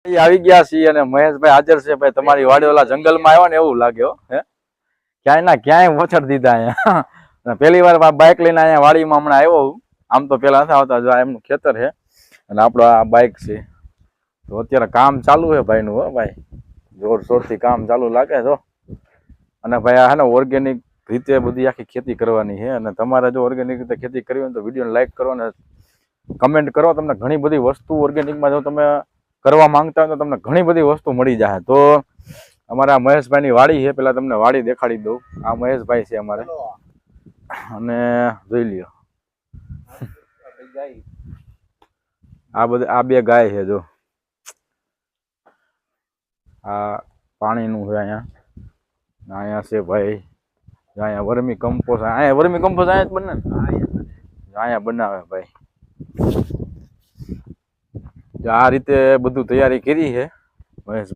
આવી ગયા છીએ અને મહેશભાઈ હાજર છે. ભાઈ તમારી વાડી ઓલા જંગલમાં આવ્યો ને એવું લાગ્યો હે, ક્યાંય ના ક્યાંય વછડ દીધા અહીંયા. પહેલી વાર બાઇક લઈને અહીંયા વાડીમાં હમણાં આવ્યો હું. આમ તો પેલા નથી આવતા, જો એમનું ખેતર છે અને આપણો આ બાઇક છે. તો અત્યારે કામ ચાલુ છે ભાઈનું. હો ભાઈ જોરશોરથી કામ ચાલુ લાગે છો. અને ભાઈ આ હે ને ઓર્ગેનિક રીતે બધી આખી ખેતી કરવાની છે. અને તમારે જો ઓર્ગેનિક રીતે ખેતી કરવી હોય તો વિડીયોને લાઈક કરો અને કમેન્ટ કરો. તમને ઘણી બધી વસ્તુ ઓર્ગેનિકમાં જો તમે કરવા માંગતા હોય તો તમને ઘણી બધી વસ્તુ મળી જાય. તો અમારા મહેશભાઈની વાડી છે, પેલા તમને વાડી દેખાડી દઉં. આ મહેશભાઈ છે અમારે, અને જોઈ લ્યો આ બે ગાય છે. જો આ પાણીનું છે અહીંયા છે ભાઈ. અહીંયા વર્મી કમ્પોસ્ટ, અહીંયા વર્મી કમ્પોસ્ટ અહીંયા જ બને ને, અહીંયા બનાવે ભાઈ. આ રીતે બધું તૈયારી કરી છે મહેશ.